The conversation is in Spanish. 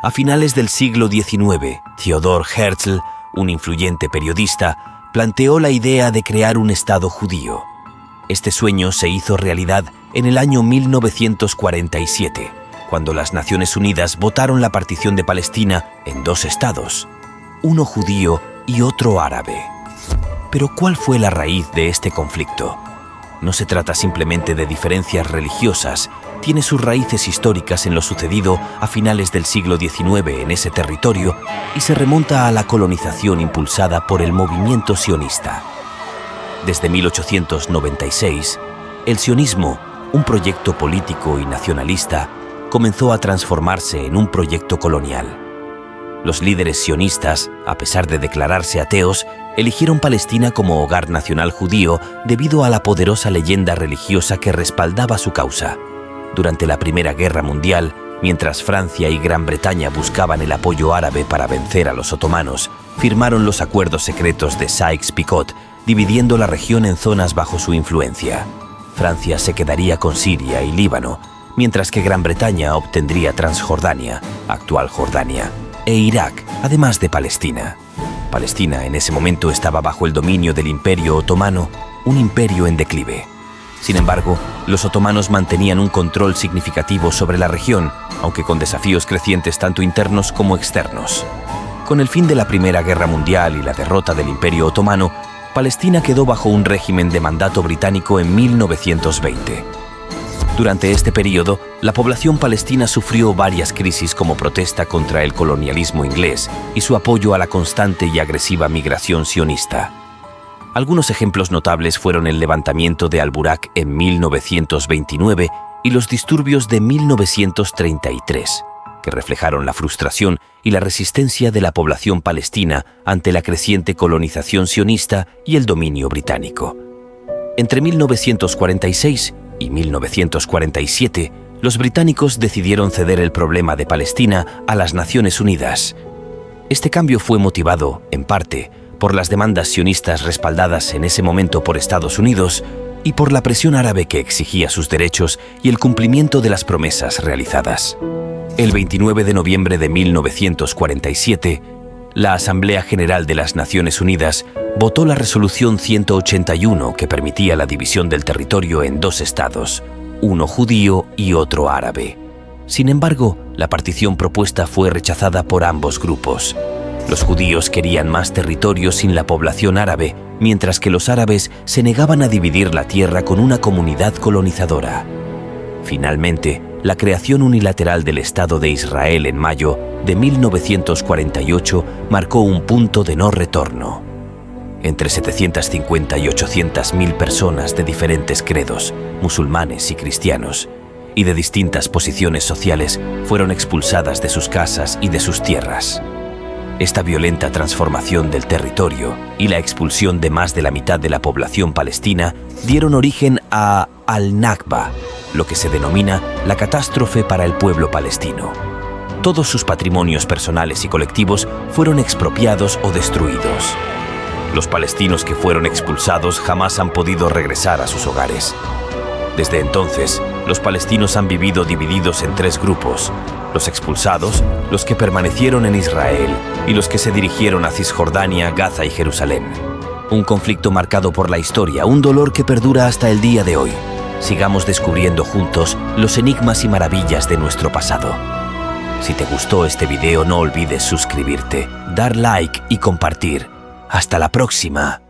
A finales del siglo XIX, Theodor Herzl, un influyente periodista, planteó la idea de crear un Estado judío. Este sueño se hizo realidad en el año 1947, cuando las Naciones Unidas votaron la partición de Palestina en dos estados, uno judío y otro árabe. Pero ¿cuál fue la raíz de este conflicto? No se trata simplemente de diferencias religiosas, tiene sus raíces históricas en lo sucedido a finales del siglo XIX en ese territorio y se remonta a la colonización impulsada por el movimiento sionista. Desde 1896, el sionismo, un proyecto político y nacionalista, comenzó a transformarse en un proyecto colonial. Los líderes sionistas, a pesar de declararse ateos, eligieron Palestina como hogar nacional judío debido a la poderosa leyenda religiosa que respaldaba su causa. Durante la Primera Guerra Mundial, mientras Francia y Gran Bretaña buscaban el apoyo árabe para vencer a los otomanos, firmaron los acuerdos secretos de Sykes-Picot, dividiendo la región en zonas bajo su influencia. Francia se quedaría con Siria y Líbano, mientras que Gran Bretaña obtendría Transjordania, actual Jordania, e Irak, además de Palestina. Palestina en ese momento estaba bajo el dominio del Imperio Otomano, un imperio en declive. Sin embargo, los otomanos mantenían un control significativo sobre la región, aunque con desafíos crecientes tanto internos como externos. Con el fin de la Primera Guerra Mundial y la derrota del Imperio Otomano, Palestina quedó bajo un régimen de mandato británico en 1920. Durante este periodo, la población palestina sufrió varias crisis como protesta contra el colonialismo inglés y su apoyo a la constante y agresiva migración sionista. Algunos ejemplos notables fueron el levantamiento de Al-Burak en 1929 y los disturbios de 1933, que reflejaron la frustración y la resistencia de la población palestina ante la creciente colonización sionista y el dominio británico. Entre 1946 y 1947, los británicos decidieron ceder el problema de Palestina a las Naciones Unidas. Este cambio fue motivado, en parte, por las demandas sionistas respaldadas en ese momento por Estados Unidos y por la presión árabe que exigía sus derechos y el cumplimiento de las promesas realizadas. El 29 de noviembre de 1947, la Asamblea General de las Naciones Unidas votó la Resolución 181 que permitía la división del territorio en dos estados, uno judío y otro árabe. Sin embargo, la partición propuesta fue rechazada por ambos grupos. Los judíos querían más territorio sin la población árabe, mientras que los árabes se negaban a dividir la tierra con una comunidad colonizadora. Finalmente, la creación unilateral del Estado de Israel en mayo de 1948 marcó un punto de no retorno. Entre 750 y 800.000 personas de diferentes credos, musulmanes y cristianos, y de distintas posiciones sociales, fueron expulsadas de sus casas y de sus tierras. Esta violenta transformación del territorio y la expulsión de más de la mitad de la población palestina dieron origen a Al-Nakba, lo que se denomina la catástrofe para el pueblo palestino. Todos sus patrimonios personales y colectivos fueron expropiados o destruidos. Los palestinos que fueron expulsados jamás han podido regresar a sus hogares. Desde entonces, los palestinos han vivido divididos en tres grupos: los expulsados, los que permanecieron en Israel y los que se dirigieron a Cisjordania, Gaza y Jerusalén. Un conflicto marcado por la historia, un dolor que perdura hasta el día de hoy. Sigamos descubriendo juntos los enigmas y maravillas de nuestro pasado. Si te gustó este video, no olvides suscribirte, dar like y compartir. ¡Hasta la próxima!